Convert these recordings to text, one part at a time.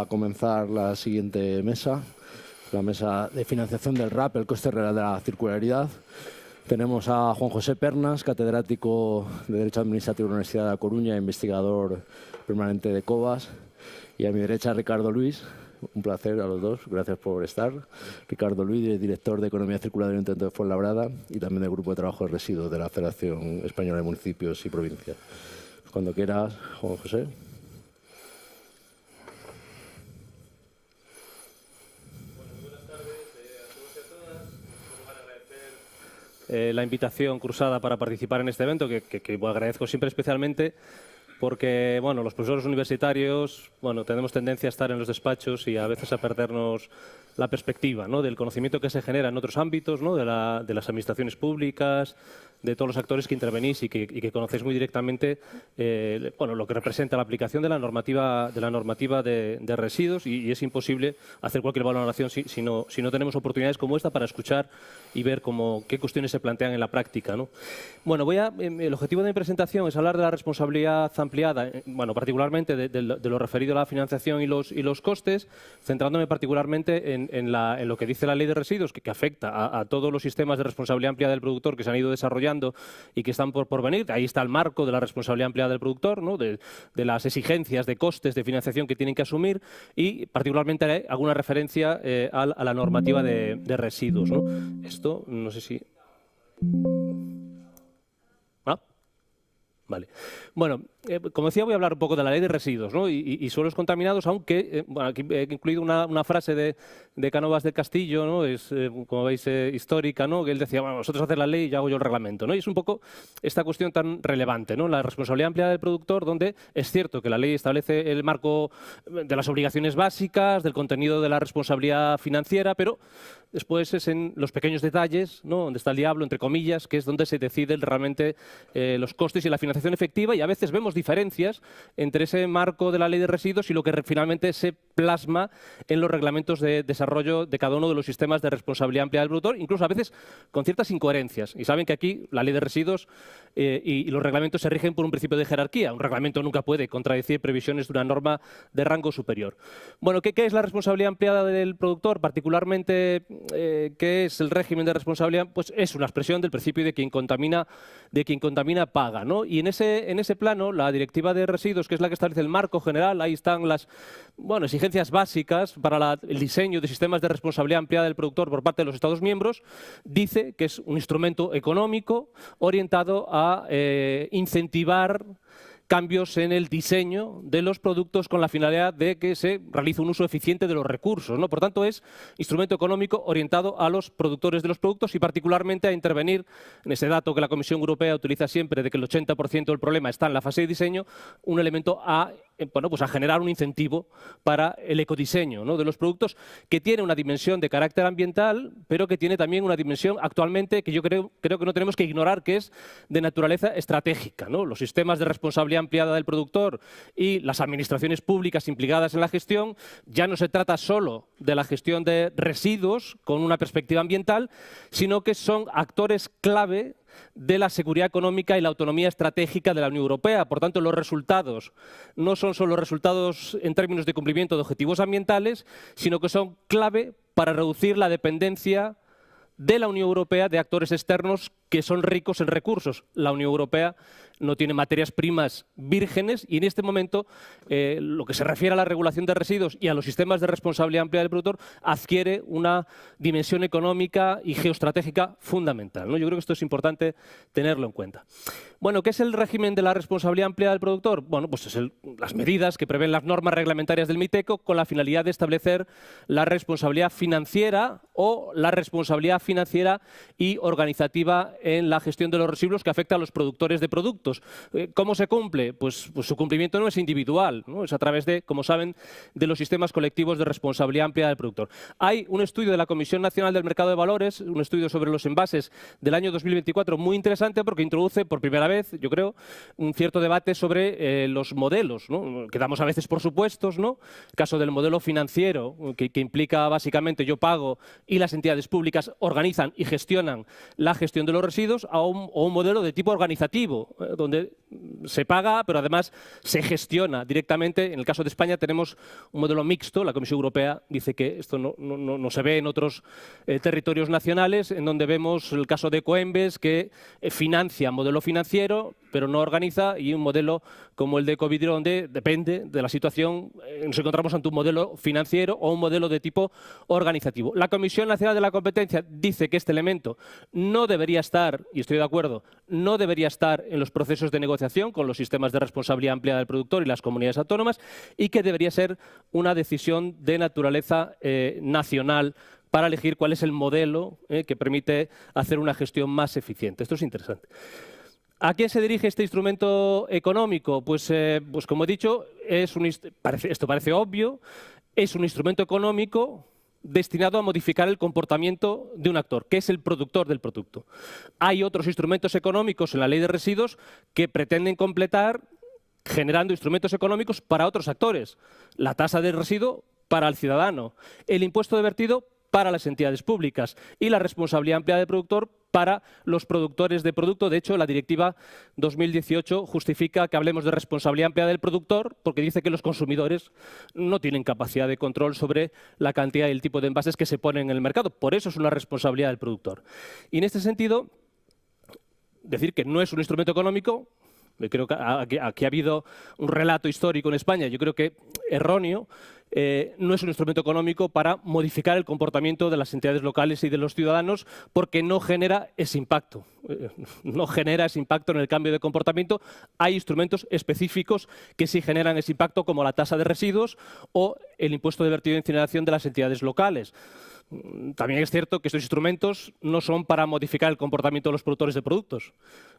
comenzar la siguiente mesa, la mesa de financiación del RAP, el coste real de la circularidad. Tenemos a Juan José Pernas, catedrático de Derecho Administrativo de la Universidad de La Coruña, investigador permanente de COVAS. Y a mi derecha, Ricardo Luis. Un placer a los dos, gracias por estar. Ricardo Luis, director de Economía Circular del Ayuntamiento de Fuenlabrada y también del Grupo de Trabajo de Residuos de la Federación Española de Municipios y Provincias. Cuando quieras, Juan José. Buenas tardes a todos y a todas. Para agradecer la invitación cruzada para participar en este evento, que agradezco siempre especialmente, porque bueno, los profesores universitarios tenemos tendencia a estar en los despachos y a veces a perdernos la perspectiva, ¿no?, del conocimiento que se genera en otros ámbitos, ¿no?, de las administraciones públicas, de todos los actores que intervenís y que conocéis muy directamente lo que representa la aplicación de la normativa de residuos, y es imposible hacer cualquier valoración si no tenemos oportunidades como esta para escuchar y ver qué cuestiones se plantean en la práctica, ¿no? Bueno, el objetivo de mi presentación es hablar de la responsabilidad ampliada, particularmente de lo referido a la financiación y los costes, centrándome particularmente en lo que dice la Ley de Residuos, que afecta a todos los sistemas de responsabilidad ampliada del productor que se han ido desarrollando y que están por venir. Ahí está el marco de la responsabilidad ampliada del productor, ¿no?, de las exigencias de costes de financiación que tienen que asumir, y particularmente haré alguna referencia a la normativa de residuos, ¿no? Esto, no sé si... Vale. Bueno, como decía, voy a hablar un poco de la Ley de Residuos, ¿no?, y suelos contaminados, aunque aquí he incluido una frase de Cánovas del Castillo, ¿no?, es, como veis, histórica, ¿no?, que él decía, vosotros hacéis la ley y yo hago yo el reglamento, ¿no? Y es un poco esta cuestión tan relevante, ¿no?, la responsabilidad ampliada del productor, donde es cierto que la ley establece el marco de las obligaciones básicas, del contenido de la responsabilidad financiera, pero después es en los pequeños detalles, ¿no?, donde está el diablo, entre comillas, que es donde se deciden realmente los costes y la financiación efectiva, y a veces vemos diferencias entre ese marco de la Ley de Residuos y lo que finalmente se plasma en los reglamentos de desarrollo de cada uno de los sistemas de responsabilidad ampliada del productor, incluso a veces con ciertas incoherencias. Y saben que aquí la Ley de Residuos y los reglamentos se rigen por un principio de jerarquía. Un reglamento nunca puede contradecir previsiones de una norma de rango superior. Bueno, ¿qué es la responsabilidad ampliada del productor? Particularmente, ¿qué es el régimen de responsabilidad? Pues es una expresión del principio de quien contamina paga, ¿no? Y en ese plano, la Directiva de Residuos, que es la que establece el marco general, ahí están las exigencias básicas para el diseño de sistemas de responsabilidad ampliada del productor por parte de los Estados miembros, dice que es un instrumento económico orientado a incentivar cambios en el diseño de los productos con la finalidad de que se realice un uso eficiente de los recursos, ¿no? Por tanto, es instrumento económico orientado a los productores de los productos y particularmente a intervenir en ese dato que la Comisión Europea utiliza siempre, de que el 80% del problema está en la fase de diseño, un elemento a generar un incentivo para el ecodiseño, ¿no?, de los productos, que tiene una dimensión de carácter ambiental, pero que tiene también una dimensión actualmente que yo creo que no tenemos que ignorar, que es de naturaleza estratégica, ¿no? Los sistemas de responsabilidad ampliada del productor y las administraciones públicas implicadas en la gestión, ya no se trata solo de la gestión de residuos con una perspectiva ambiental, sino que son actores clave de la seguridad económica y la autonomía estratégica de la Unión Europea. Por tanto, los resultados no son solo resultados en términos de cumplimiento de objetivos ambientales, sino que son clave para reducir la dependencia de la Unión Europea de actores externos que son ricos en recursos. La Unión Europea no tiene materias primas vírgenes y en este momento lo que se refiere a la regulación de residuos y a los sistemas de responsabilidad ampliada del productor adquiere una dimensión económica y geoestratégica fundamental, ¿no? Yo creo que esto es importante tenerlo en cuenta. Bueno, ¿qué es el régimen de la responsabilidad ampliada del productor? Bueno, pues es las medidas que prevén las normas reglamentarias del MITECO con la finalidad de establecer la responsabilidad financiera o la responsabilidad financiera y organizativa en la gestión de los residuos que afecta a los productores de productos. ¿Cómo se cumple? Pues su cumplimiento no es individual, ¿no? Es a través de, como saben, de los sistemas colectivos de responsabilidad ampliada del productor. Hay un estudio de la Comisión Nacional del Mercado de Valores, un estudio sobre los envases del año 2024 muy interesante porque introduce por primera vez, yo creo, un cierto debate sobre los modelos, ¿no? Que damos a veces por supuestos, ¿no? El caso del modelo financiero, que implica básicamente yo pago y las entidades públicas organizan y gestionan la gestión de los residuos, o un modelo de tipo organizativo, donde se paga, pero además se gestiona directamente. En el caso de España tenemos un modelo mixto. La Comisión Europea dice que esto no se ve en otros territorios nacionales, en donde vemos el caso de Coembes, que financia modelo financiero, pero no organiza, y un modelo como el de COVID, donde depende de la situación, nos encontramos ante un modelo financiero o un modelo de tipo organizativo. La Comisión Nacional de la Competencia dice que este elemento no debería estar, y estoy de acuerdo, no debería estar en los procesos de negociación con los sistemas de responsabilidad ampliada del productor y las comunidades autónomas, y que debería ser una decisión de naturaleza nacional para elegir cuál es el modelo que permite hacer una gestión más eficiente. Esto es interesante. ¿A quién se dirige este instrumento económico? Pues como he dicho, esto parece obvio, es un instrumento económico destinado a modificar el comportamiento de un actor, que es el productor del producto. Hay otros instrumentos económicos en la Ley de Residuos que pretenden completar generando instrumentos económicos para otros actores. La tasa de residuo para el ciudadano, el impuesto de vertido para las entidades públicas y la responsabilidad ampliada del productor para los productores de producto. De hecho, la Directiva 2018 justifica que hablemos de responsabilidad ampliada del productor porque dice que los consumidores no tienen capacidad de control sobre la cantidad y el tipo de envases que se ponen en el mercado. Por eso es una responsabilidad del productor. Y en este sentido, decir que no es un instrumento económico, creo que aquí ha habido un relato histórico en España, yo creo que erróneo. No es un instrumento económico para modificar el comportamiento de las entidades locales y de los ciudadanos, porque no genera ese impacto. No genera ese impacto en el cambio de comportamiento. Hay instrumentos específicos que sí generan ese impacto, como la tasa de residuos o el impuesto de vertido e incineración de las entidades locales. También es cierto que estos instrumentos no son para modificar el comportamiento de los productores de productos,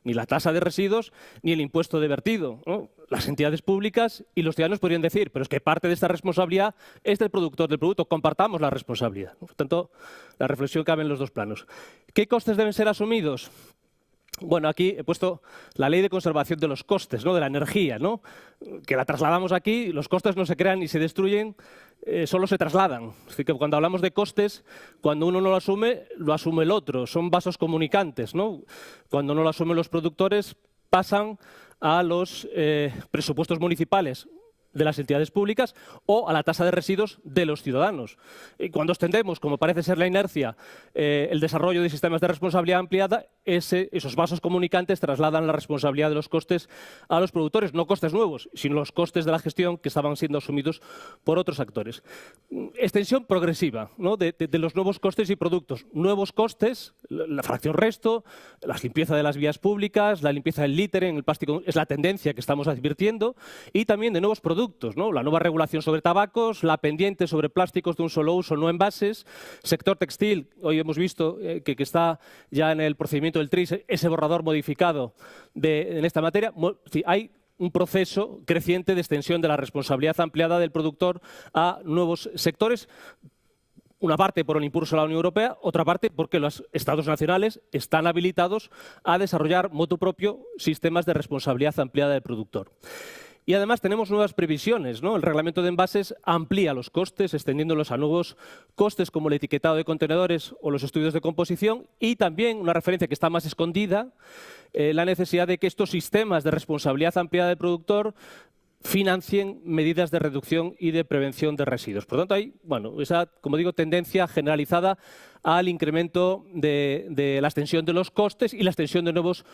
ni la tasa de residuos ni el impuesto de vertido, ¿no? Las entidades públicas y los ciudadanos podrían decir, pero es que parte de esta responsabilidad es del productor del producto, compartamos la responsabilidad. Por tanto, la reflexión cabe en los dos planos. ¿Qué costes deben ser asumidos? Bueno, aquí he puesto la ley de conservación de los costes, ¿no? De la energía, ¿no? Que la trasladamos aquí, los costes no se crean ni se destruyen, solo se trasladan. Es decir, que cuando hablamos de costes, cuando uno no lo asume el otro. Son vasos comunicantes, ¿no? Cuando no lo asumen los productores, pasan a los presupuestos municipales de las entidades públicas o a la tasa de residuos de los ciudadanos. Y cuando extendemos, como parece ser la inercia, el desarrollo de sistemas de responsabilidad ampliada, esos vasos comunicantes trasladan la responsabilidad de los costes a los productores, no costes nuevos, sino los costes de la gestión que estaban siendo asumidos por otros actores. Extensión progresiva, ¿no? de los nuevos costes y productos. Nuevos costes, la fracción resto, la limpieza de las vías públicas, la limpieza del littering, el plástico, es la tendencia que estamos advirtiendo, y también de nuevos productos, ¿no? La nueva regulación sobre tabacos, la pendiente sobre plásticos de un solo uso, no envases, sector textil. Hoy hemos visto que está ya en el procedimiento del TRIS ese borrador modificado en esta materia. Sí, hay un proceso creciente de extensión de la responsabilidad ampliada del productor a nuevos sectores. Una parte por el impulso de la Unión Europea, otra parte porque los Estados nacionales están habilitados a desarrollar motu propio sistemas de responsabilidad ampliada del productor. Y además tenemos nuevas previsiones, ¿no? El reglamento de envases amplía los costes, extendiéndolos a nuevos costes como el etiquetado de contenedores o los estudios de composición, y también una referencia que está más escondida, la necesidad de que estos sistemas de responsabilidad ampliada del productor financien medidas de reducción y de prevención de residuos. Por lo tanto, hay, esa, como digo, tendencia generalizada al incremento de la extensión de los costes y la extensión de nuevos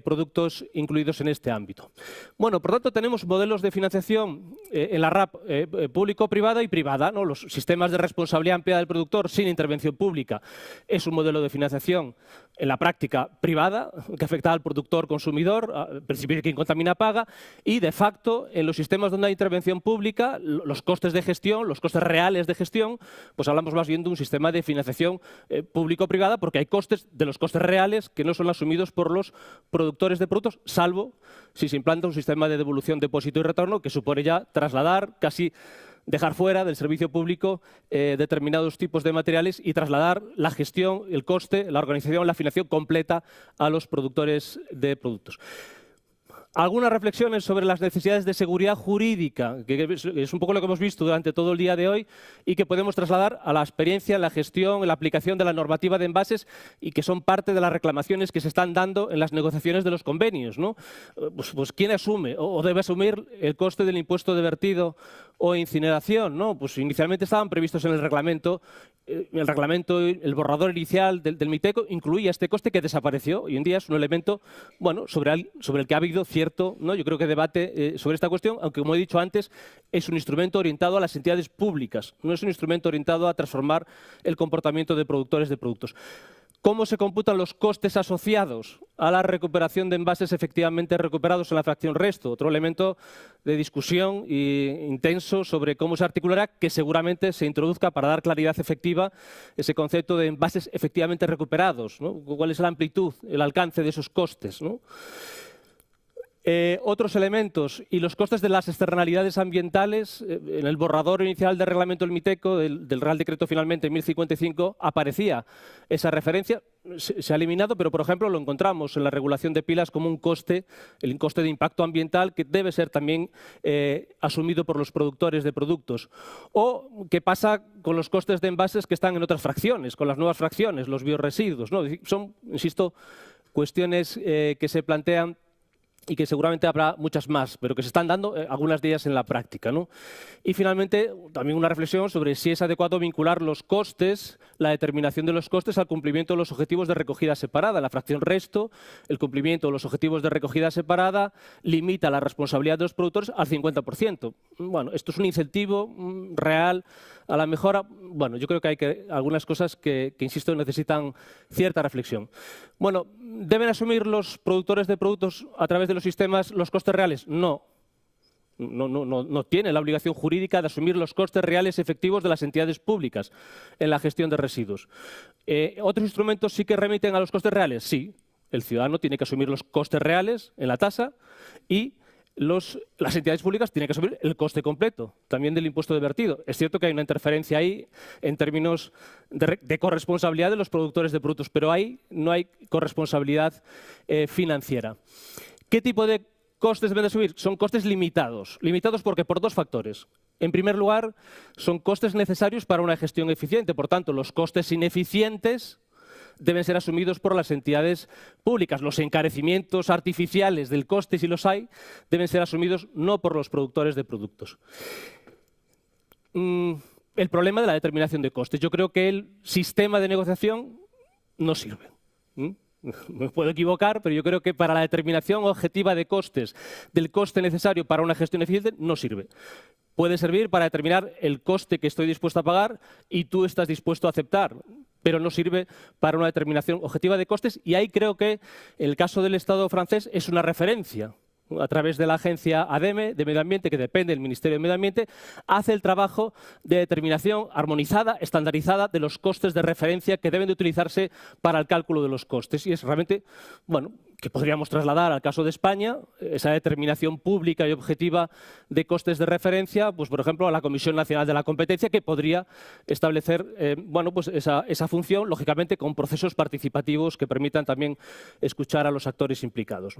productos incluidos en este ámbito. Bueno, por tanto, tenemos modelos de financiación en la RAP público-privada y privada, ¿no? Los sistemas de responsabilidad ampliada del productor sin intervención pública es un modelo de financiación en la práctica privada, que afecta al productor consumidor, al principio de quien contamina paga, y de facto en los sistemas donde hay intervención pública, los costes de gestión, los costes reales de gestión, pues hablamos más bien de un sistema de financiación público-privada, porque hay costes de los costes reales que no son asumidos por los productores de productos, salvo si se implanta un sistema de devolución, depósito y retorno, que supone ya trasladar, casi dejar fuera del servicio público determinados tipos de materiales y trasladar la gestión, el coste, la organización, la financiación completa a los productores de productos. Algunas reflexiones sobre las necesidades de seguridad jurídica, que es un poco lo que hemos visto durante todo el día de hoy y que podemos trasladar a la experiencia, en la gestión, en la aplicación de la normativa de envases y que son parte de las reclamaciones que se están dando en las negociaciones de los convenios, ¿no? Pues ¿quién asume o debe asumir el coste del impuesto de vertido o incineración, ¿no? Pues inicialmente estaban previstos en el reglamento, el borrador inicial del MITECO incluía este coste que desapareció. Hoy en día es un elemento, bueno, sobre el que ha habido cierto, ¿no?, yo creo que debate sobre esta cuestión, aunque como he dicho antes, es un instrumento orientado a las entidades públicas, no es un instrumento orientado a transformar el comportamiento de productores de productos. ¿Cómo se computan los costes asociados a la recuperación de envases efectivamente recuperados en la fracción resto? Otro elemento de discusión intenso sobre cómo se articulará, que seguramente se introduzca para dar claridad efectiva ese concepto de envases efectivamente recuperados, ¿no? ¿Cuál es la amplitud, el alcance de esos costes, ¿no? Otros elementos y los costes de las externalidades ambientales. En el borrador inicial del reglamento del MITECO, del Real Decreto finalmente 1055, aparecía esa referencia. Se ha eliminado, pero por ejemplo lo encontramos en la regulación de pilas como un coste, el coste de impacto ambiental, que debe ser también asumido por los productores de productos. O qué pasa con los costes de envases que están en otras fracciones, con las nuevas fracciones, los biorresiduos, ¿no? Son, insisto, cuestiones que se plantean y que seguramente habrá muchas más, pero que se están dando algunas de ellas en la práctica, ¿no? Y finalmente, también una reflexión sobre si es adecuado vincular los costes, la determinación de los costes al cumplimiento de los objetivos de recogida separada. La fracción resto, el cumplimiento de los objetivos de recogida separada, limita la responsabilidad de los productores al 50%. Bueno, esto es un incentivo real a la mejora. Bueno, yo creo que hay algunas cosas que, insisto, necesitan cierta reflexión. Bueno, ¿deben asumir los productores de productos a través de los sistemas los costes reales? No. No tiene la obligación jurídica de asumir los costes reales efectivos de las entidades públicas en la gestión de residuos. ¿Otros instrumentos sí que remiten a los costes reales? Sí. El ciudadano tiene que asumir los costes reales en la tasa y las entidades públicas tienen que asumir el coste completo, también del impuesto de vertido. Es cierto que hay una interferencia ahí en términos de corresponsabilidad de los productores de productos, pero ahí no hay corresponsabilidad financiera. ¿Qué tipo de costes deben de subir? Son costes limitados. ¿Limitados por qué? Por dos factores. En primer lugar, son costes necesarios para una gestión eficiente. Por tanto, los costes ineficientes deben ser asumidos por las entidades públicas. Los encarecimientos artificiales del coste, si los hay, deben ser asumidos no por los productores de productos. El problema de la determinación de costes. Yo creo que el sistema de negociación no sirve. Me puedo equivocar, pero yo creo que para la determinación objetiva de costes, del coste necesario para una gestión eficiente, no sirve. Puede servir para determinar el coste que estoy dispuesto a pagar y tú estás dispuesto a aceptar, pero no sirve para una determinación objetiva de costes, y ahí creo que el caso del Estado francés es una referencia. A través de la agencia ADEME de Medio Ambiente, que depende del Ministerio de Medio Ambiente, hace el trabajo de determinación armonizada, estandarizada de los costes de referencia que deben de utilizarse para el cálculo de los costes. Y es realmente, bueno, que podríamos trasladar al caso de España, esa determinación pública y objetiva de costes de referencia, pues por ejemplo a la Comisión Nacional de la Competencia, que podría establecer bueno, pues esa función, lógicamente con procesos participativos que permitan también escuchar a los actores implicados.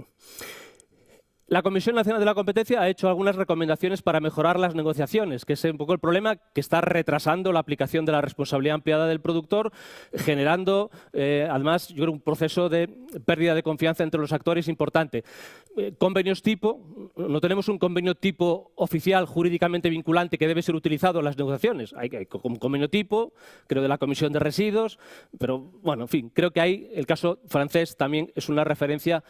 La Comisión Nacional de la Competencia ha hecho algunas recomendaciones para mejorar las negociaciones, que es un poco el problema que está retrasando la aplicación de la responsabilidad ampliada del productor, generando, además, yo creo, un proceso de pérdida de confianza entre los actores importante. Convenios tipo, no tenemos un convenio tipo oficial jurídicamente vinculante que debe ser utilizado en las negociaciones. Hay un convenio tipo, creo, de la Comisión de Residuos, pero bueno, en fin, creo que ahí el caso francés también es una referencia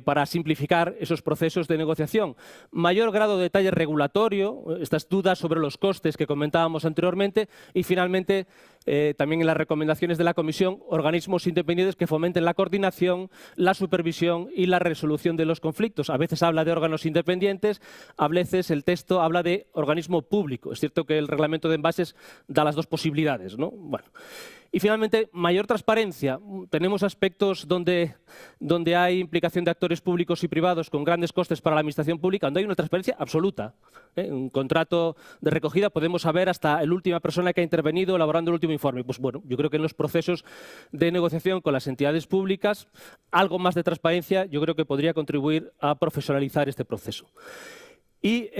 para simplificar esos procesos de negociación. Mayor grado de detalle regulatorio, estas dudas sobre los costes que comentábamos anteriormente, y finalmente también en las recomendaciones de la Comisión, organismos independientes que fomenten la coordinación, la supervisión y la resolución de los conflictos. A veces habla de órganos independientes, a veces el texto habla de organismo público. Es cierto que el reglamento de envases da las dos posibilidades, ¿no? Bueno. Y finalmente, mayor transparencia. Tenemos aspectos donde hay implicación de actores públicos y privados con grandes costes para la administración pública, donde hay una transparencia absoluta. En un contrato de recogida podemos saber hasta la última persona que ha intervenido elaborando el último informe. Pues bueno, yo creo que en los procesos de negociación con las entidades públicas, algo más de transparencia yo creo que podría contribuir a profesionalizar este proceso. Y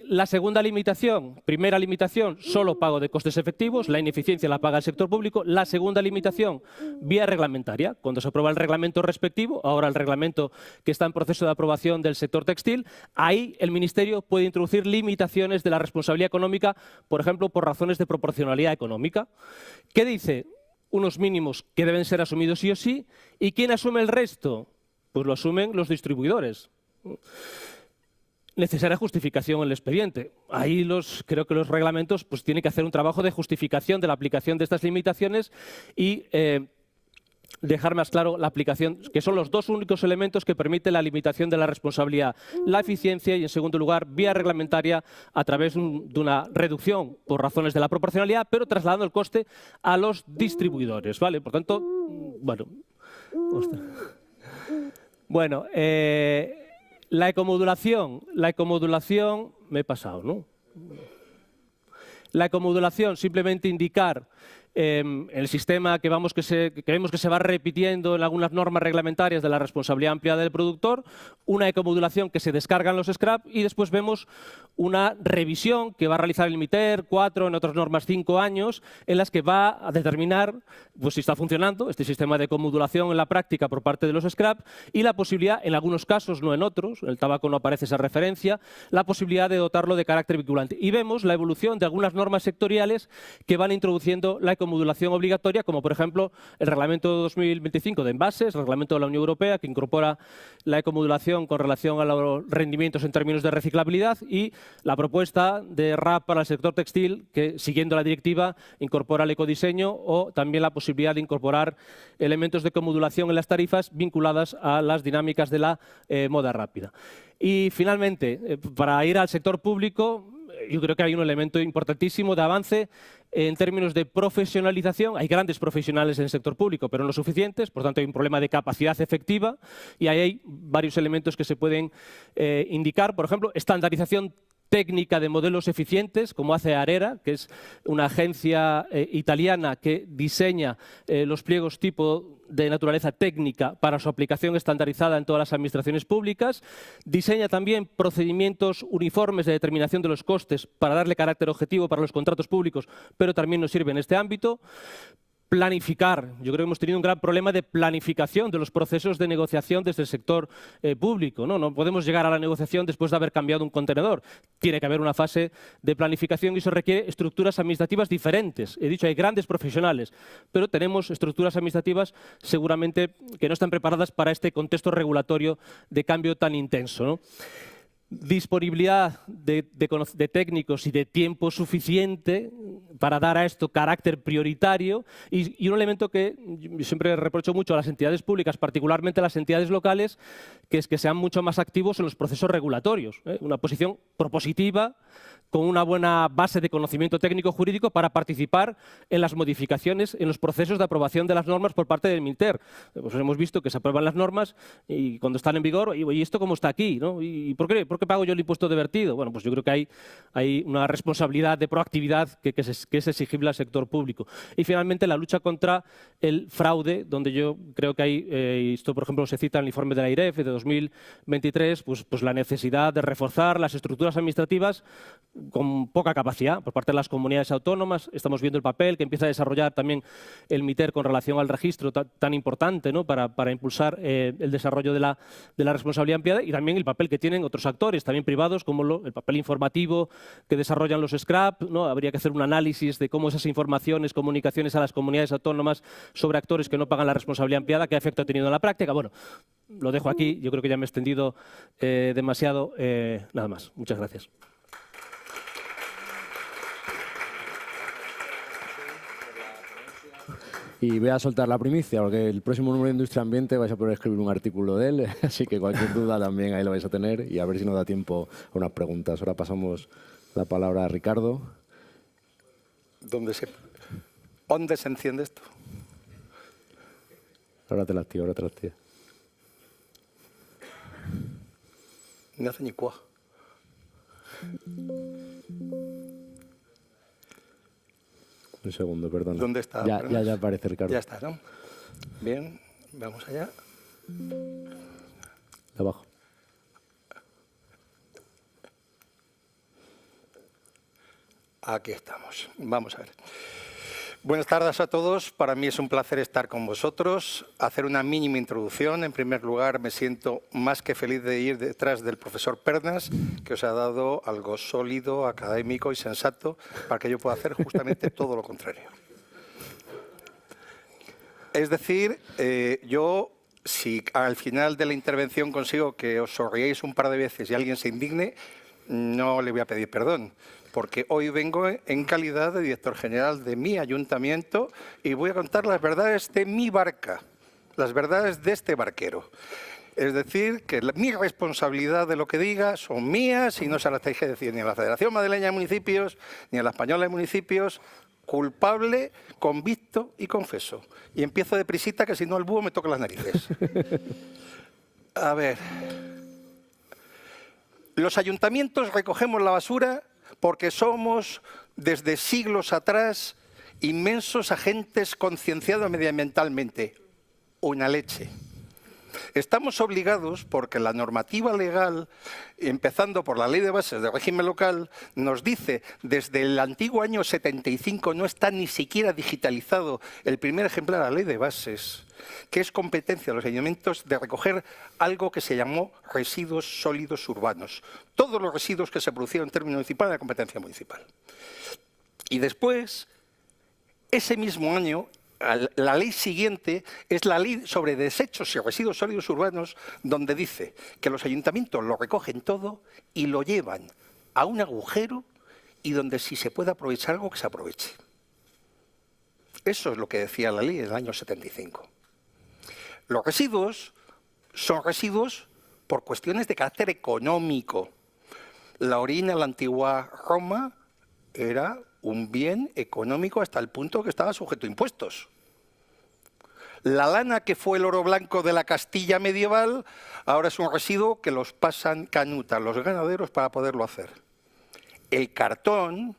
la segunda limitación, primera limitación, solo pago de costes efectivos, la ineficiencia la paga el sector público. La segunda limitación, vía reglamentaria, cuando se aprueba el reglamento respectivo, ahora el reglamento que está en proceso de aprobación del sector textil, ahí el Ministerio puede introducir limitaciones de la responsabilidad económica, por ejemplo, por razones de proporcionalidad económica. ¿Qué dice? Unos mínimos que deben ser asumidos sí o sí. ¿Y quién asume el resto? Pues lo asumen los distribuidores. Necesaria justificación en el expediente. Ahí creo que los reglamentos pues, tienen que hacer un trabajo de justificación de la aplicación de estas limitaciones y dejar más claro la aplicación, que son los dos únicos elementos que permiten la limitación de la responsabilidad, la eficiencia y, en segundo lugar, vía reglamentaria a través de una reducción por razones de la proporcionalidad, pero trasladando el coste a los distribuidores, ¿vale? Por tanto, bueno, la ecomodulación, me he pasado, ¿no? La ecomodulación, simplemente indicar el sistema que vemos que se va repitiendo en algunas normas reglamentarias de la responsabilidad ampliada del productor, una ecomodulación que se descarga en los scrap y después vemos una revisión que va a realizar el MITER, 4, en otras normas 5 años, en las que va a determinar pues, si está funcionando este sistema de ecomodulación en la práctica por parte de los scrap y la posibilidad, en algunos casos, no en otros, en el tabaco no aparece esa referencia, la posibilidad de dotarlo de carácter vinculante. Y vemos la evolución de algunas normas sectoriales que van introduciendo la ecomodulación obligatoria, como por ejemplo el Reglamento 2025 de envases, el Reglamento de la Unión Europea, que incorpora la ecomodulación con relación a los rendimientos en términos de reciclabilidad y la propuesta de RAP para el sector textil, que siguiendo la directiva incorpora el ecodiseño o también la posibilidad de incorporar elementos de ecomodulación en las tarifas vinculadas a las dinámicas de la moda rápida. Y finalmente, para ir al sector público, yo creo que hay un elemento importantísimo de avance en términos de profesionalización. Hay grandes profesionales en el sector público, pero no suficientes, por tanto hay un problema de capacidad efectiva y ahí hay varios elementos que se pueden indicar. Por ejemplo, estandarización técnica de modelos eficientes, como hace ARERA, que es una agencia italiana que diseña los pliegos tipo de naturaleza técnica para su aplicación estandarizada en todas las administraciones públicas. Diseña también procedimientos uniformes de determinación de los costes para darle carácter objetivo para los contratos públicos, pero también nos sirve en este ámbito. Planificar. Yo creo que hemos tenido un gran problema de planificación de los procesos de negociación desde el sector público, ¿no? No podemos llegar a la negociación después de haber cambiado un contenedor. Tiene que haber una fase de planificación y eso requiere estructuras administrativas diferentes. He dicho, hay grandes profesionales, pero tenemos estructuras administrativas seguramente que no están preparadas para este contexto regulatorio de cambio tan intenso, ¿no? Disponibilidad de técnicos y de tiempo suficiente para dar a esto carácter prioritario y un elemento que yo siempre reprocho mucho a las entidades públicas, particularmente a las entidades locales, que es que sean mucho más activos en los procesos regulatorios. Una posición propositiva con una buena base de conocimiento técnico jurídico para participar en las modificaciones, en los procesos de aprobación de las normas por parte del MINTER. Pues hemos visto que se aprueban las normas y cuando están en vigor, ¿y esto cómo está aquí? ¿No? ¿Y por qué pago yo el impuesto de vertido? Bueno, pues yo creo que hay una responsabilidad de proactividad que es exigible al sector público. Y finalmente la lucha contra el fraude, donde yo creo que hay, esto por ejemplo se cita en el informe de la IREF de 2023, pues la necesidad de reforzar las estructuras administrativas con poca capacidad por parte de las comunidades autónomas. Estamos viendo el papel que empieza a desarrollar también el MITER con relación al registro tan importante, ¿no? para impulsar el desarrollo de la responsabilidad ampliada y también el papel que tienen otros actores, también privados, como el papel informativo que desarrollan los SCRAP, ¿no? Habría que hacer un análisis de cómo esas informaciones, comunicaciones a las comunidades autónomas sobre actores que no pagan la responsabilidad ampliada, qué efecto ha tenido en la práctica. Bueno, lo dejo aquí, yo creo que ya me he extendido demasiado. Nada más. Muchas gracias. Y voy a soltar la primicia, porque el próximo número de Industria Ambiente vais a poder escribir un artículo de él, así que cualquier duda también ahí lo vais a tener y a ver si nos da tiempo a unas preguntas. Ahora pasamos la palabra a Ricardo. ¿Dónde se enciende esto? Ahora te las tío, No hace ni cuá. Un segundo, perdón. ¿Dónde está? Ya aparece, Ricardo. Ya está, ¿no? Bien, vamos allá. De abajo. Aquí estamos. Vamos a ver. Buenas tardes a todos. Para mí es un placer estar con vosotros. Hacer una mínima introducción. En primer lugar, me siento más que feliz de ir detrás del profesor Pernas, que os ha dado algo sólido, académico y sensato para que yo pueda hacer justamente todo lo contrario. Es decir, yo, si al final de la intervención consigo que os sonriéis un par de veces y alguien se indigne, no le voy a pedir perdón, porque hoy vengo en calidad de director general de mi ayuntamiento y voy a contar las verdades de mi barca, las verdades de este barquero. Es decir, que mi responsabilidad de lo que diga son mías y no se las tenéis que decir ni a la Federación Madrileña de Municipios ni a la Española de Municipios. Culpable, convicto y confeso. Y empiezo de prisita, que si no el búho me toca las narices. A ver. Los ayuntamientos recogemos la basura porque somos, desde siglos atrás, inmensos agentes concienciados medioambientalmente. Una leche. Estamos obligados porque la normativa legal, empezando por la Ley de Bases de Régimen Local, nos dice desde el antiguo año 75, no está ni siquiera digitalizado el primer ejemplar de la Ley de Bases, que es competencia de los ayuntamientos de recoger algo que se llamó residuos sólidos urbanos. Todos los residuos que se producieron en términos municipales de la competencia municipal. Y después, ese mismo año, la ley siguiente es la ley sobre desechos y residuos sólidos urbanos, donde dice que los ayuntamientos lo recogen todo y lo llevan a un agujero y donde si se puede aprovechar algo, que se aproveche. Eso es lo que decía la ley en el año 75. Los residuos son residuos por cuestiones de carácter económico. La orina en la antigua Roma era un bien económico hasta el punto que estaba sujeto a impuestos. La lana, que fue el oro blanco de la Castilla medieval, ahora es un residuo que los pasan canuta los ganaderos para poderlo hacer. El cartón,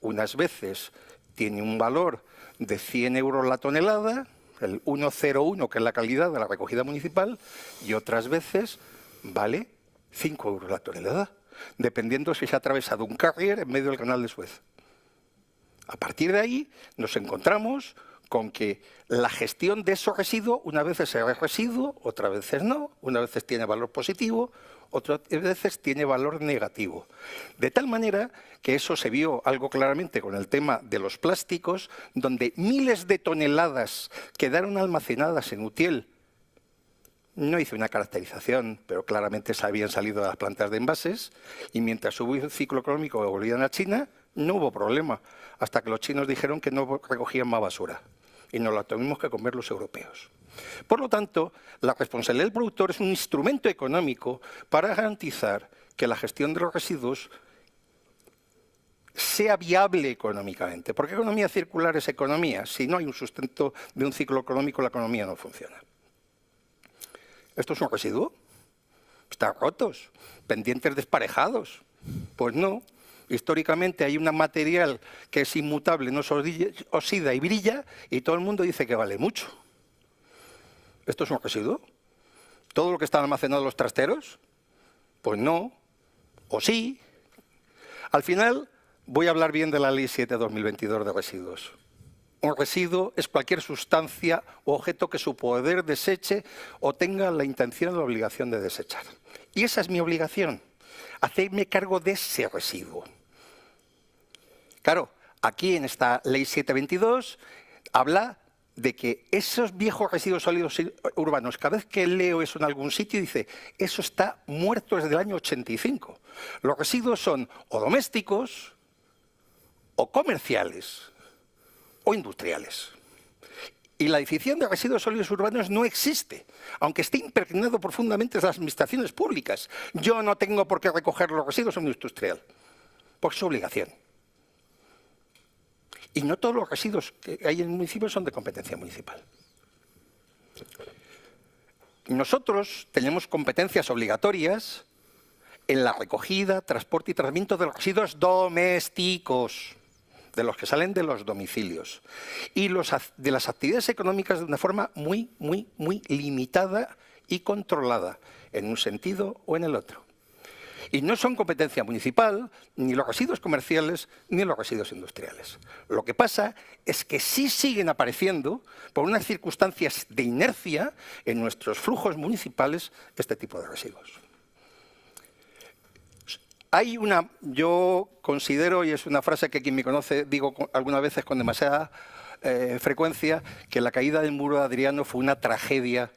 unas veces, tiene un valor de 100 euros la tonelada, el 1,01, que es la calidad de la recogida municipal, y otras veces vale 5 euros la tonelada, dependiendo si se ha atravesado un carrier en medio del canal de Suez. A partir de ahí nos encontramos con que la gestión de esos residuos, unas veces es residuo, otras veces no, unas veces tiene valor positivo, otras veces tiene valor negativo. De tal manera que eso se vio algo claramente con el tema de los plásticos, donde miles de toneladas quedaron almacenadas en Utiel. No hice una caracterización, pero claramente se habían salido de las plantas de envases, y mientras hubo un ciclo económico que volvían a China, no hubo problema, hasta que los chinos dijeron que no recogían más basura, y nos la tuvimos que comer los europeos. Por lo tanto, la responsabilidad del productor es un instrumento económico para garantizar que la gestión de los residuos sea viable económicamente. ¿Por qué economía circular es economía? Si no hay un sustento de un ciclo económico, la economía no funciona. ¿Esto es un residuo? ¿Están rotos? ¿Pendientes desparejados? Pues no. Históricamente hay un material que es inmutable, no se oxida y brilla, y todo el mundo dice que vale mucho. ¿Esto es un residuo? ¿Todo lo que está almacenado en los trasteros? Pues no. ¿O sí? Al final voy a hablar bien de la Ley 7/2022 de residuos. Un residuo es cualquier sustancia o objeto que su poder deseche o tenga la intención o la obligación de desechar. Y esa es mi obligación, hacerme cargo de ese residuo. Claro, aquí en esta Ley 7/22 habla de que esos viejos residuos sólidos urbanos, cada vez que leo eso en algún sitio, dice, eso está muerto desde el año 85. Los residuos son o domésticos, o comerciales, o industriales. Y la definición de residuos sólidos urbanos no existe, aunque esté impregnado profundamente en las administraciones públicas. Yo no tengo por qué recoger los residuos en un industrial, por su obligación. Y no todos los residuos que hay en el municipio son de competencia municipal. Nosotros tenemos competencias obligatorias en la recogida, transporte y tratamiento de los residuos domésticos. de los que salen de los domicilios y de las actividades económicas de una forma muy, muy, muy limitada y controlada, en un sentido o en el otro. Y no son competencia municipal, ni los residuos comerciales, ni los residuos industriales. Lo que pasa es que sí siguen apareciendo, por unas circunstancias de inercia, en nuestros flujos municipales, este tipo de residuos. Hay una, yo considero, y es una frase que quien me conoce digo algunas veces con demasiada frecuencia, que la caída del muro de Adriano fue una tragedia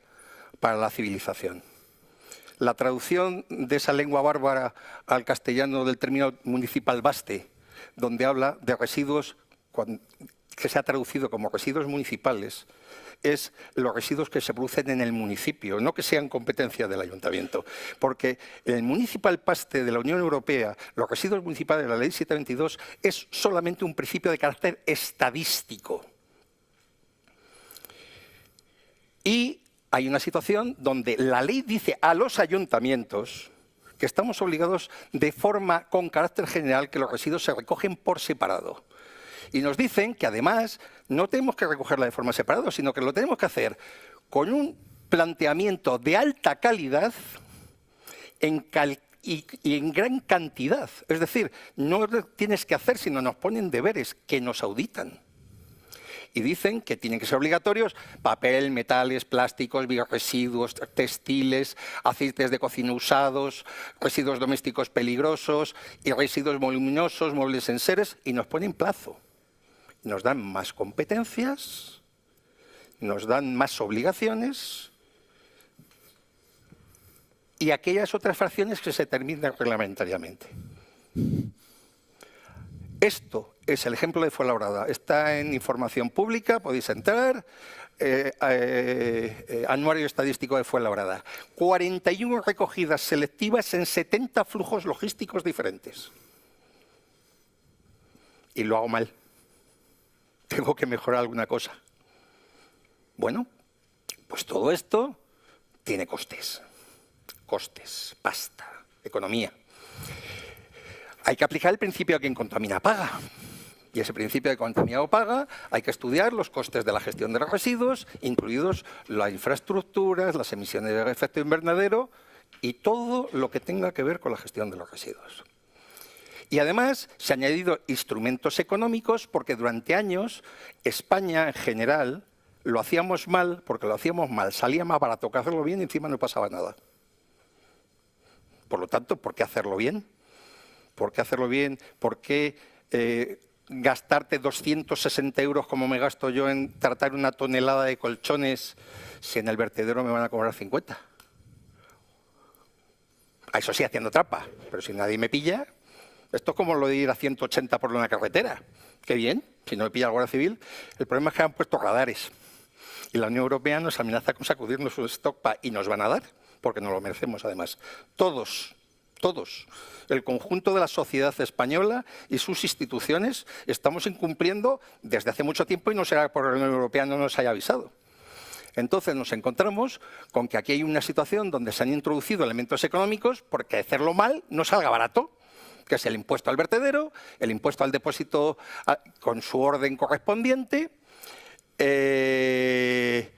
para la civilización. La traducción de esa lengua bárbara al castellano del término municipal vaste, donde habla de residuos que se ha traducido como residuos municipales, es los residuos que se producen en el municipio, no que sean competencia del ayuntamiento. Porque en el Municipal Paste de la Unión Europea, los residuos municipales de la Ley 722 es solamente un principio de carácter estadístico. Y hay una situación donde la ley dice a los ayuntamientos que estamos obligados de forma con carácter general que los residuos se recogen por separado. Y nos dicen que además no tenemos que recogerla de forma separada, sino que lo tenemos que hacer con un planteamiento de alta calidad y en gran cantidad. Es decir, no lo tienes que hacer, sino nos ponen deberes que nos auditan. Y dicen que tienen que ser obligatorios papel, metales, plásticos, bioresiduos, textiles, aceites de cocina usados, residuos domésticos peligrosos y residuos voluminosos, muebles enseres, y nos ponen plazo. Nos dan más competencias, nos dan más obligaciones y aquellas otras fracciones que se terminan reglamentariamente. Esto es el ejemplo de Fuenlabrada. Está en información pública, podéis entrar. Anuario estadístico de Fuenlabrada. 41 recogidas selectivas en 70 flujos logísticos diferentes. Y lo hago mal. Tengo que mejorar alguna cosa. Bueno, pues todo esto tiene costes. Costes, pasta, economía. Hay que aplicar el principio de quien contamina paga. Y ese principio de contaminado paga, hay que estudiar los costes de la gestión de los residuos, incluidos las infraestructuras, las emisiones de efecto invernadero y todo lo que tenga que ver con la gestión de los residuos. Y además se han añadido instrumentos económicos porque durante años España en general lo hacíamos mal, porque lo hacíamos mal, salía más barato que hacerlo bien y encima no pasaba nada. Por lo tanto, ¿por qué hacerlo bien? ¿Por qué hacerlo bien? ¿Por qué gastarte 260 euros como me gasto yo en tratar una tonelada de colchones si en el vertedero me van a cobrar 50? A eso sí, haciendo trampa, pero si nadie me pilla, esto es como lo de ir a 180 por una carretera. Qué bien, si no me pilla la Guardia Civil. El problema es que han puesto radares y la Unión Europea nos amenaza con sacudirnos su stock y nos van a dar, porque nos lo merecemos además. Todos, el conjunto de la sociedad española y sus instituciones estamos incumpliendo desde hace mucho tiempo y no será porque la Unión Europea no nos haya avisado. Entonces nos encontramos con que aquí hay una situación donde se han introducido elementos económicos porque hacerlo mal no salga barato, que es el impuesto al vertedero, el impuesto al depósito con su orden correspondiente, el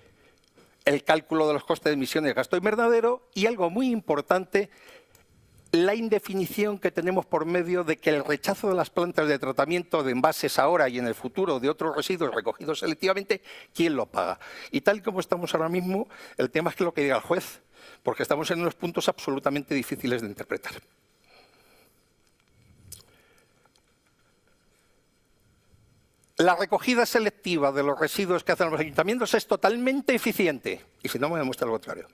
cálculo de los costes de emisiones de gasto invernadero y algo muy importante, la indefinición que tenemos por medio de que el rechazo de las plantas de tratamiento de envases ahora y en el futuro de otros residuos recogidos selectivamente, ¿quién lo paga? Y tal y como estamos ahora mismo, el tema es que lo que diga el juez, porque estamos en unos puntos absolutamente difíciles de interpretar. La recogida selectiva de los residuos que hacen los ayuntamientos es totalmente eficiente, y si no me demuestra lo contrario.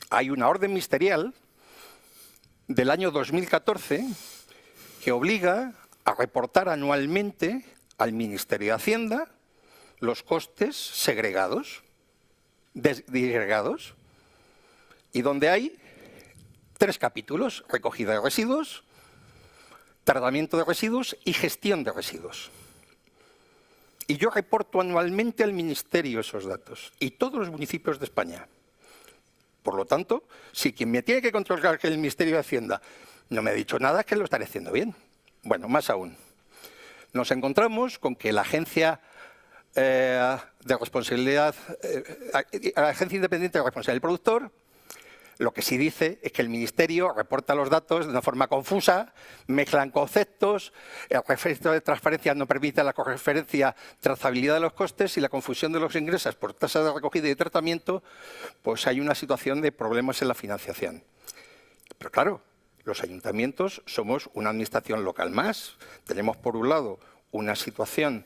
Hay una orden ministerial del año 2014 que obliga a reportar anualmente al Ministerio de Hacienda los costes segregados, disgregados, y donde hay 3 capítulos: recogida de residuos, tratamiento de residuos y gestión de residuos. Y yo reporto anualmente al Ministerio esos datos, y todos los municipios de España. Por lo tanto, si quien me tiene que controlar, que el Ministerio de Hacienda, no me ha dicho nada, es que lo estaré haciendo bien. Bueno, más aún. nos encontramos con que la Agencia de Responsabilidad, la Agencia Independiente de Responsabilidad del Productor, lo que sí dice es que el Ministerio reporta los datos de una forma confusa, mezclan conceptos, el registro de transparencia no permite la correferencia, trazabilidad de los costes y la confusión de los ingresos por tasas de recogida y de tratamiento, pues hay una situación de problemas en la financiación. Pero claro, los ayuntamientos somos una administración local más. Tenemos por un lado una situación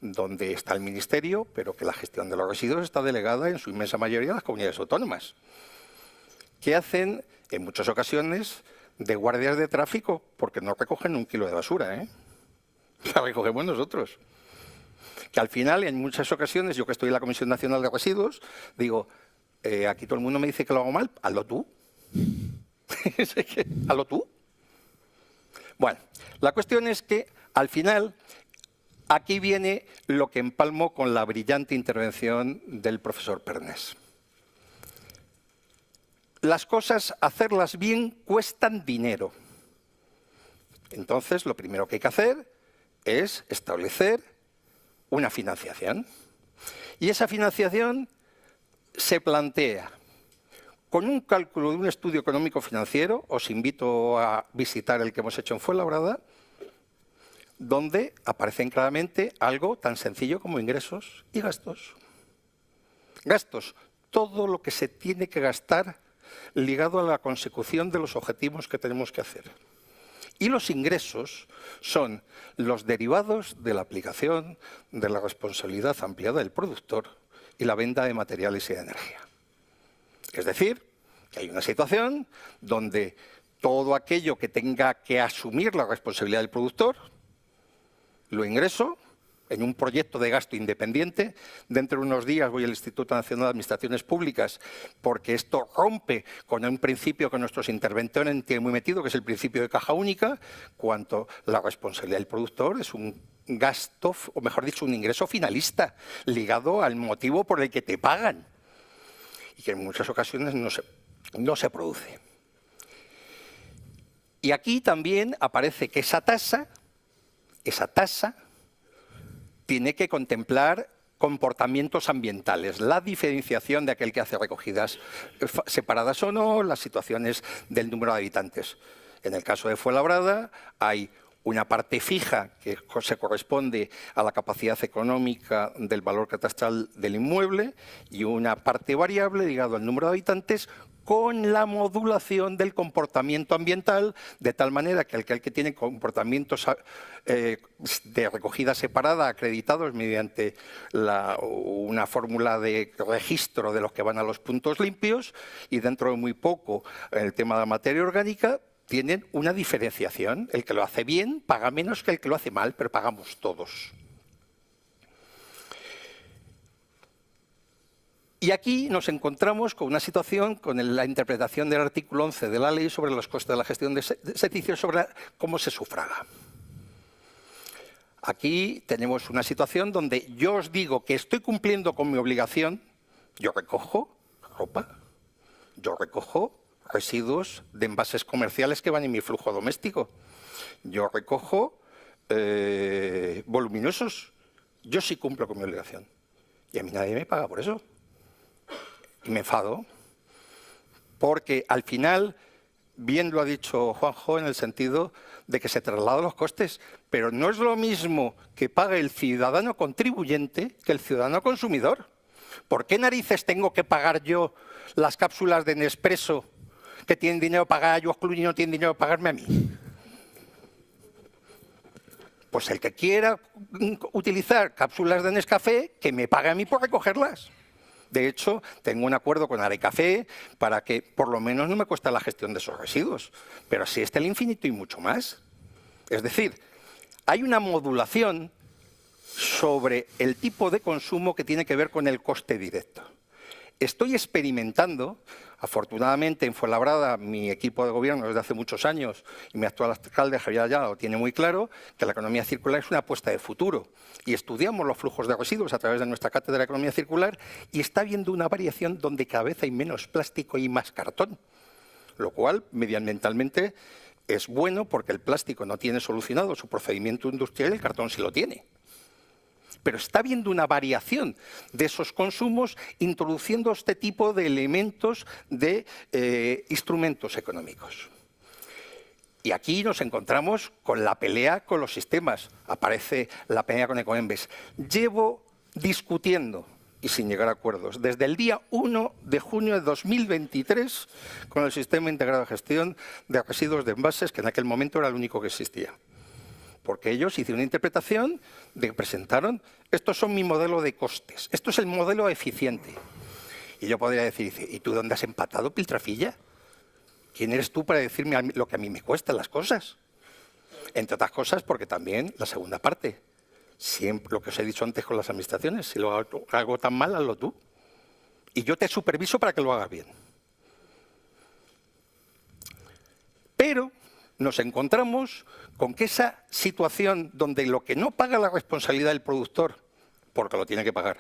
donde está el Ministerio, pero que la gestión de los residuos está delegada en su inmensa mayoría a las comunidades autónomas, que hacen, en muchas ocasiones, de guardias de tráfico, porque no recogen un kilo de basura, ¿eh? La recogemos nosotros. Que al final, en muchas ocasiones, yo que estoy en la Comisión Nacional de Residuos, digo, aquí todo el mundo me dice que lo hago mal, hazlo tú. Hazlo tú. Bueno, la cuestión es que, al final, aquí viene lo que empalmo con la brillante intervención del profesor Pernés. Las cosas, hacerlas bien, cuestan dinero. Entonces, lo primero que hay que hacer es establecer una financiación. Y esa financiación se plantea con un cálculo de un estudio económico-financiero. Os invito a visitar el que hemos hecho en Fuenlabrada, donde aparecen claramente algo tan sencillo como ingresos y gastos. Gastos, todo lo que se tiene que gastar ligado a la consecución de los objetivos que tenemos que hacer. Y los ingresos son los derivados de la aplicación de la responsabilidad ampliada del productor y la venta de materiales y de energía. Es decir, que hay una situación donde todo aquello que tenga que asumir la responsabilidad del productor, lo ingreso en un proyecto de gasto independiente. Dentro de unos días voy al Instituto Nacional de Administraciones Públicas, porque esto rompe con un principio que nuestros interventores tienen muy metido, que es el principio de caja única, cuanto la responsabilidad del productor es un gasto, o mejor dicho, un ingreso finalista, ligado al motivo por el que te pagan, y que en muchas ocasiones no se produce. Y aquí también aparece que esa tasa tiene que contemplar comportamientos ambientales, la diferenciación de aquel que hace recogidas separadas o no, las situaciones del número de habitantes. En el caso de Fuenlabrada hay una parte fija que se corresponde a la capacidad económica del valor catastral del inmueble y una parte variable ligada al número de habitantes, con la modulación del comportamiento ambiental, de tal manera que aquel que tiene comportamientos de recogida separada acreditados mediante una fórmula de registro de los que van a los puntos limpios, y dentro de muy poco en el tema de la materia orgánica, tienen una diferenciación. El que lo hace bien paga menos que el que lo hace mal, pero pagamos todos. Y aquí nos encontramos con una situación, con la interpretación del artículo 11 de la ley sobre los costes de la gestión de servicios, sobre cómo se sufraga. Aquí tenemos una situación donde yo os digo que estoy cumpliendo con mi obligación. Yo recojo ropa, yo recojo residuos de envases comerciales que van en mi flujo doméstico, yo recojo voluminosos. Yo sí cumplo con mi obligación. Y a mí nadie me paga por eso. Y me enfado, porque al final, bien lo ha dicho Juanjo, en el sentido de que se trasladan los costes, pero no es lo mismo que pague el ciudadano contribuyente que el ciudadano consumidor. ¿Por qué narices tengo que pagar yo las cápsulas de Nespresso que tienen dinero para pagar a George Clooney y no tienen dinero para pagarme a mí? Pues el que quiera utilizar cápsulas de Nescafé, que me pague a mí por recogerlas. De hecho, tengo un acuerdo con Arecafé para que por lo menos no me cueste la gestión de esos residuos. Pero así está el infinito y mucho más. Es decir, hay una modulación sobre el tipo de consumo que tiene que ver con el coste directo. Estoy experimentando, afortunadamente en Fuenlabrada, mi equipo de gobierno desde hace muchos años, y mi actual alcalde Javier Ayala lo tiene muy claro, que la economía circular es una apuesta de futuro. Y estudiamos los flujos de residuos a través de nuestra cátedra de economía circular, y está habiendo una variación donde cada vez hay menos plástico y más cartón, lo cual medioambientalmente es bueno porque el plástico no tiene solucionado su procedimiento industrial y el cartón sí lo tiene. Pero está habiendo una variación de esos consumos introduciendo este tipo de elementos de instrumentos económicos. Y aquí nos encontramos con la pelea con los sistemas. Aparece la pelea con Ecoembes. Llevo discutiendo, y sin llegar a acuerdos, desde el día 1 de junio de 2023 con el Sistema Integrado de Gestión de Residuos de Envases, que en aquel momento era el único que existía. Porque ellos hicieron una interpretación de que presentaron, estos son mi modelo de costes, esto es el modelo eficiente. Y yo podría decir, ¿y tú dónde has empatado, piltrafilla? ¿Quién eres tú para decirme lo que a mí me cuestan las cosas? Entre otras cosas, porque también la segunda parte, siempre lo que os he dicho antes con las administraciones, si lo hago tan mal, hazlo tú. Y yo te superviso para que lo hagas bien. Pero nos encontramos con que esa situación donde lo que no paga la responsabilidad del productor, porque lo tiene que pagar,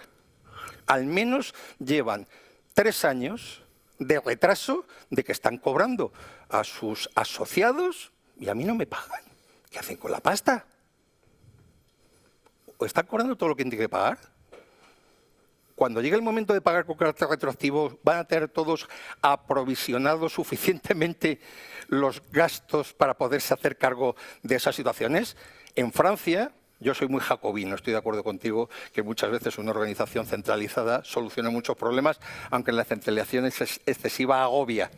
al menos llevan 3 años de retraso de que están cobrando a sus asociados y a mí no me pagan. ¿Qué hacen con la pasta? ¿O están cobrando todo lo que tienen que pagar? Cuando llegue el momento de pagar con carácter retroactivo, ¿van a tener todos aprovisionados suficientemente los gastos para poderse hacer cargo de esas situaciones? En Francia, yo soy muy jacobino, estoy de acuerdo contigo que muchas veces una organización centralizada soluciona muchos problemas, aunque la centralización excesiva agobia.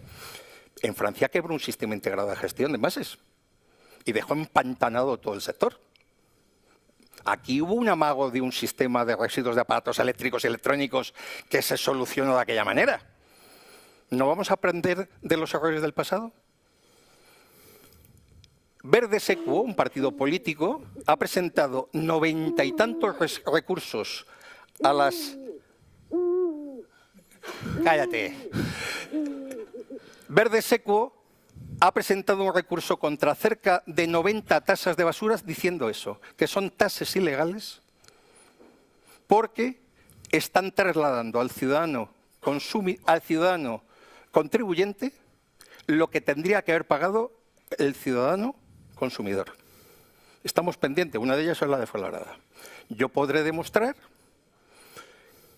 En Francia quebró un sistema integrado de gestión de envases y dejó empantanado todo el sector. Aquí hubo un amago de un sistema de residuos de aparatos eléctricos y electrónicos que se solucionó de aquella manera. ¿No vamos a aprender de los errores del pasado? Verde Secuo, un partido político, ha presentado 90 y tantos recursos a las... ¡Cállate! Verde Secuo ha presentado un recurso contra cerca de 90 tasas de basuras diciendo eso, que son tasas ilegales porque están trasladando al ciudadano contribuyente lo que tendría que haber pagado el ciudadano consumidor. Estamos pendientes, una de ellas es la de Fuenlabrada. Yo podré demostrar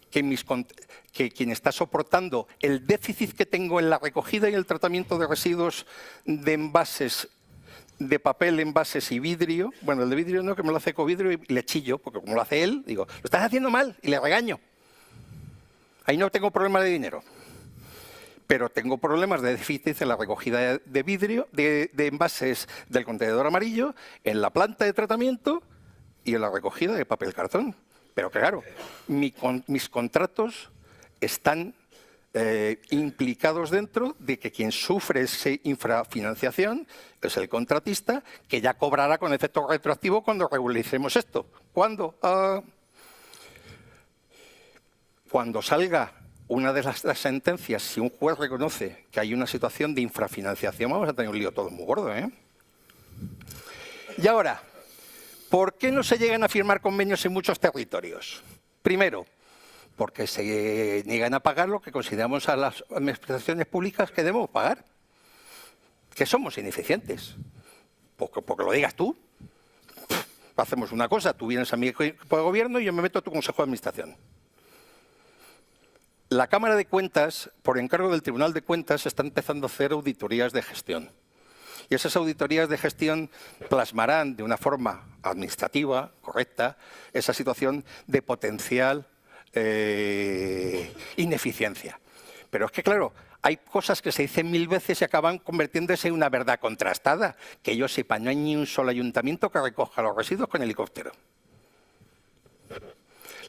que quien está soportando el déficit que tengo en la recogida y el tratamiento de residuos de envases, de papel, envases y vidrio, bueno, el de vidrio no, que me lo hace Ecovidrio y le chillo, porque como lo hace él, digo, lo estás haciendo mal y le regaño. Ahí no tengo problema de dinero. Pero tengo problemas de déficit en la recogida de vidrio, de envases del contenedor amarillo, en la planta de tratamiento y en la recogida de papel cartón. Pero claro, mis contratos están implicados dentro de que quien sufre esa infrafinanciación es el contratista, que ya cobrará con efecto retroactivo cuando regularicemos esto. ¿Cuándo? Cuando salga una de las sentencias, si un juez reconoce que hay una situación de infrafinanciación, vamos a tener un lío todo muy gordo, ¿eh? Y ahora, ¿por qué no se llegan a firmar convenios en muchos territorios? Primero, porque se niegan a pagar lo que consideramos a las administraciones públicas que debemos pagar, que somos ineficientes. Porque lo digas tú. Hacemos una cosa, tú vienes a mi equipo de gobierno y yo me meto a tu consejo de administración. La Cámara de Cuentas, por encargo del Tribunal de Cuentas, está empezando a hacer auditorías de gestión. Y esas auditorías de gestión plasmarán de una forma administrativa, correcta, esa situación de potencial ineficiencia. Pero es que, claro, hay cosas que se dicen 1000 veces y acaban convirtiéndose en una verdad contrastada. Que yo sepa, no hay ni un solo ayuntamiento que recoja los residuos con helicóptero.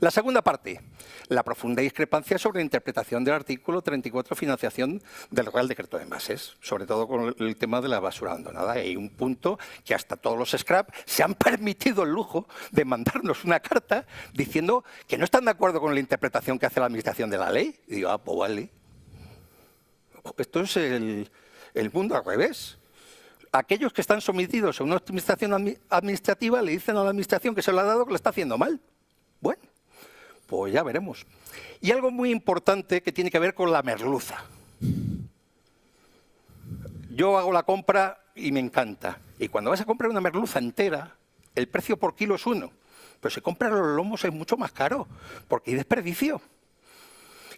La segunda parte, la profunda discrepancia sobre la interpretación del artículo 34, financiación del Real Decreto de Envases, sobre todo con el tema de la basura abandonada. Hay un punto que hasta todos los scrap se han permitido el lujo de mandarnos una carta diciendo que no están de acuerdo con la interpretación que hace la Administración de la ley. Y digo, pues vale. Esto es el mundo al revés. Aquellos que están sometidos a una optimización administrativa le dicen a la Administración que se lo ha dado que lo está haciendo mal. Bueno. Pues ya veremos. Y algo muy importante que tiene que ver con la merluza. Yo hago la compra y me encanta. Y cuando vas a comprar una merluza entera, el precio por kilo es 1. Pero si compras los lomos es mucho más caro, porque hay desperdicio.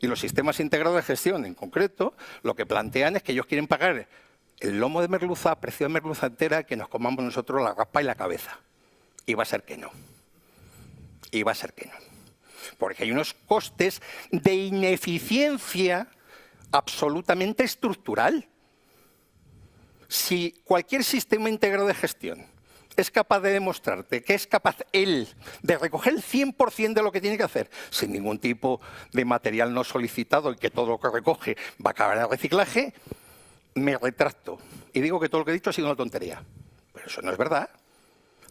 Y los sistemas integrados de gestión, en concreto, lo que plantean es que ellos quieren pagar el lomo de merluza a precio de merluza entera, que nos comamos nosotros la raspa y la cabeza. Y va a ser que no. Y va a ser que no. Porque hay unos costes de ineficiencia absolutamente estructural. Si cualquier sistema integrado de gestión es capaz de demostrarte que es capaz él de recoger el 100% de lo que tiene que hacer, sin ningún tipo de material no solicitado y que todo lo que recoge va a acabar en el reciclaje, me retracto y digo que todo lo que he dicho ha sido una tontería. Pero eso no es verdad.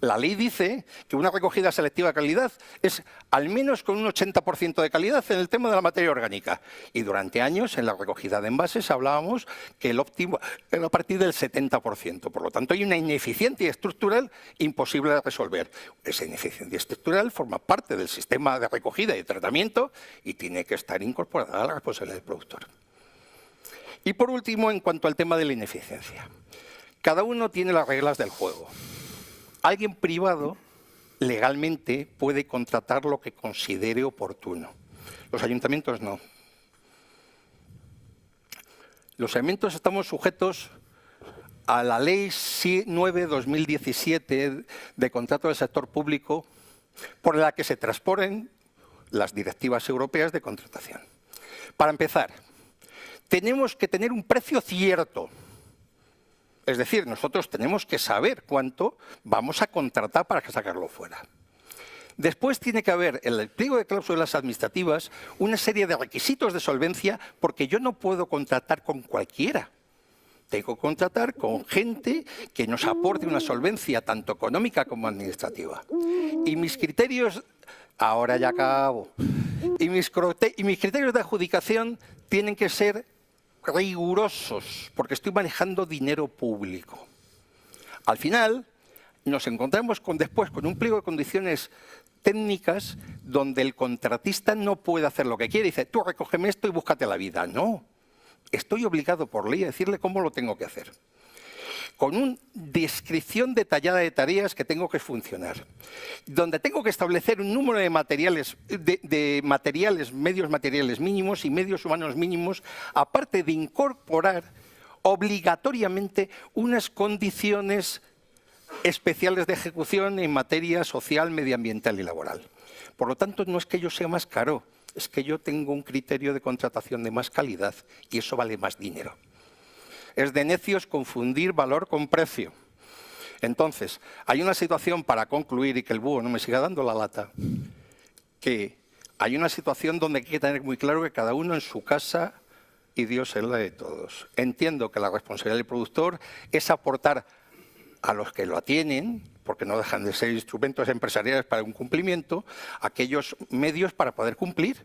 La ley dice que una recogida selectiva de calidad es al menos con un 80% de calidad en el tema de la materia orgánica. Y durante años en la recogida de envases hablábamos que el óptimo era a partir del 70%. Por lo tanto, hay una ineficiencia estructural imposible de resolver. Esa ineficiencia estructural forma parte del sistema de recogida y de tratamiento y tiene que estar incorporada a la responsabilidad del productor. Y por último, en cuanto al tema de la ineficiencia. Cada uno tiene las reglas del juego. Alguien privado legalmente puede contratar lo que considere oportuno. Los ayuntamientos no. Los ayuntamientos estamos sujetos a la Ley 9/2017 de contrato del sector público, por la que se transponen las directivas europeas de contratación. Para empezar, tenemos que tener un precio cierto. Es decir, nosotros tenemos que saber cuánto vamos a contratar para sacarlo fuera. Después tiene que haber en el pliego de cláusulas administrativas una serie de requisitos de solvencia, porque yo no puedo contratar con cualquiera. Tengo que contratar con gente que nos aporte una solvencia tanto económica como administrativa. Y mis criterios, ahora ya acabo, y mis criterios de adjudicación tienen que ser rigurosos, porque estoy manejando dinero público. Al final, nos encontramos después con un pliego de condiciones técnicas donde el contratista no puede hacer lo que quiere. Dice, tú recógeme esto y búscate la vida. No, estoy obligado por ley a decirle cómo lo tengo que hacer. Con una descripción detallada de tareas que tengo que funcionar, donde tengo que establecer un número de materiales, medios materiales mínimos y medios humanos mínimos, aparte de incorporar obligatoriamente unas condiciones especiales de ejecución en materia social, medioambiental y laboral. Por lo tanto, no es que yo sea más caro, es que yo tengo un criterio de contratación de más calidad y eso vale más dinero. Es de necios confundir valor con precio. Entonces, hay una situación, para concluir y que el búho no me siga dando la lata, que hay una situación donde hay que tener muy claro que cada uno en su casa y Dios es la de todos. Entiendo que la responsabilidad del productor es aportar a los que lo tienen, porque no dejan de ser instrumentos empresariales para un cumplimiento, aquellos medios para poder cumplir.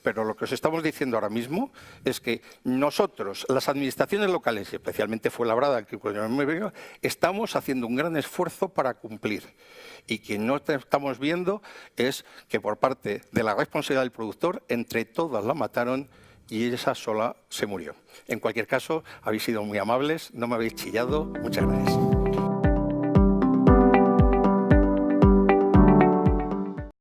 Pero lo que os estamos diciendo ahora mismo es que nosotros, las administraciones locales, y especialmente Fuenlabrada, que estamos haciendo un gran esfuerzo para cumplir. Y quien no estamos viendo es que por parte de la responsabilidad del productor, entre todas la mataron y esa sola se murió. En cualquier caso, habéis sido muy amables, no me habéis chillado. Muchas gracias.